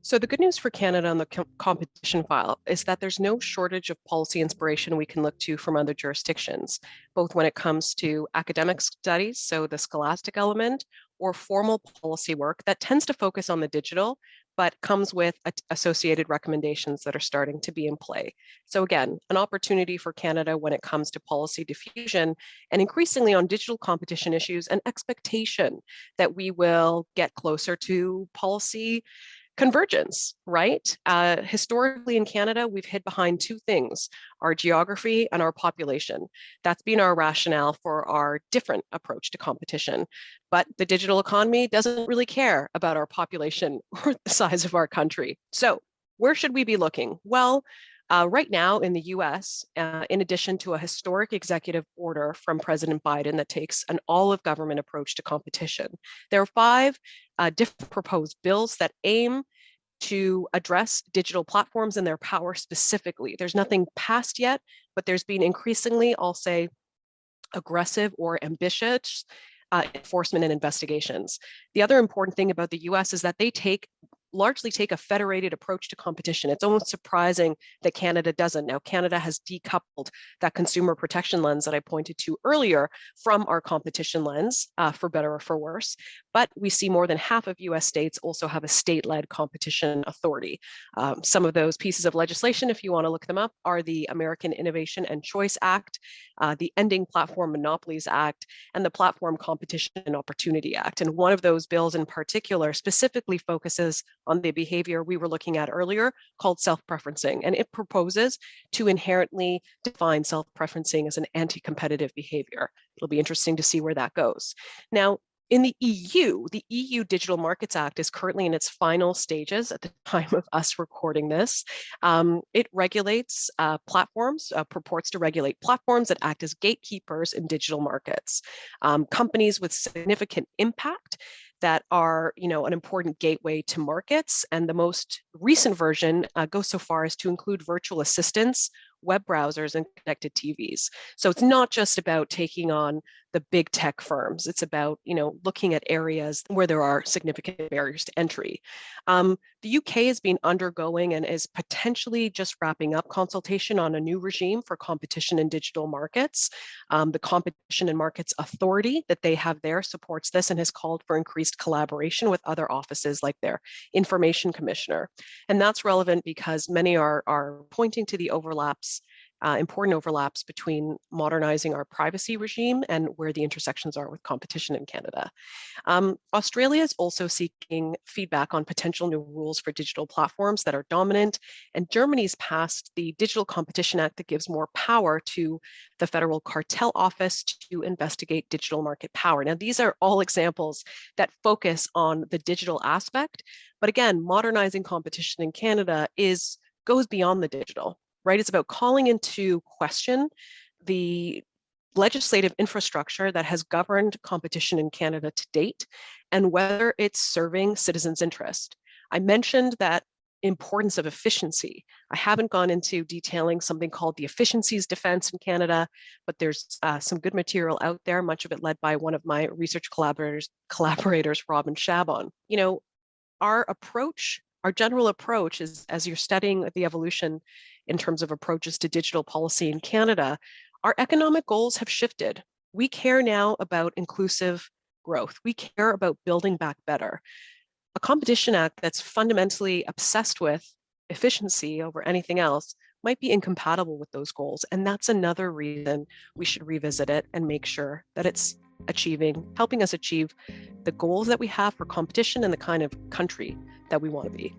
So the good news for Canada on the competition file is that there's no shortage of policy inspiration we can look to from other jurisdictions, both when it comes to academic studies, so the scholastic element, or formal policy work that tends to focus on the digital, but comes with associated recommendations that are starting to be in play. So again, an opportunity for Canada when it comes to policy diffusion and increasingly on digital competition issues, an expectation that we will get closer to policy convergence, right? Historically in Canada, we've hid behind two things, our geography and our population. That's been our rationale for our different approach to competition. But the digital economy doesn't really care about our population or the size of our country. So where should we be looking? Well, right now in the US, in addition to a historic executive order from President Biden that takes an all of government approach to competition, there are five different proposed bills that aim to address digital platforms and their power specifically. There's nothing passed yet, but there's been increasingly, I'll say, aggressive or ambitious enforcement and investigations. The other important thing about the US is that they largely take a federated approach to competition. It's almost surprising that Canada doesn't. Now, Canada has decoupled that consumer protection lens that I pointed to earlier from our competition lens, for better or for worse. But we see more than half of US states also have a state-led competition authority. Some of those pieces of legislation, if you want to look them up, are the American Innovation and Choice Act, the Ending Platform Monopolies Act, and the Platform Competition and Opportunity Act. And one of those bills in particular specifically focuses on the behavior we were looking at earlier called self-preferencing. And it proposes to inherently define self-preferencing as an anti-competitive behavior. It'll be interesting to see where that goes. Now, in the EU Digital Markets Act is currently in its final stages at the time of us recording this. It regulates platforms, purports to regulate platforms that act as gatekeepers in digital markets. Companies with significant impact that are, an important gateway to markets. And the most recent version goes so far as to include virtual assistants, web browsers, and connected TVs. So it's not just about taking on the big tech firms. It's about, looking at areas where there are significant barriers to entry. The UK has been undergoing and is potentially just wrapping up consultation on a new regime for competition in digital markets. The Competition and Markets Authority that they have there supports this and has called for increased collaboration with other offices like their Information Commissioner. And that's relevant because many are pointing to the important overlaps between modernizing our privacy regime and where the intersections are with competition in Canada. Australia is also seeking feedback on potential new rules for digital platforms that are dominant, and Germany's passed the Digital Competition Act that gives more power to the Federal Cartel Office to investigate digital market power. Now, these are all examples that focus on the digital aspect, but again, modernizing competition in Canada goes beyond the digital. Right? It's about calling into question the legislative infrastructure that has governed competition in Canada to date and whether it's serving citizens' interest. I mentioned that importance of efficiency. I haven't gone into detailing something called the efficiencies defense in Canada, but there's some good material out there, much of it led by one of my research collaborators, Robin Chabon. Our general approach is, as you're studying the evolution in terms of approaches to digital policy in Canada, our economic goals have shifted. We care now about inclusive growth. We care about building back better. A competition act that's fundamentally obsessed with efficiency over anything else might be incompatible with those goals. And that's another reason we should revisit it and make sure that it's helping us achieve the goals that we have for competition and the kind of country that we want to be.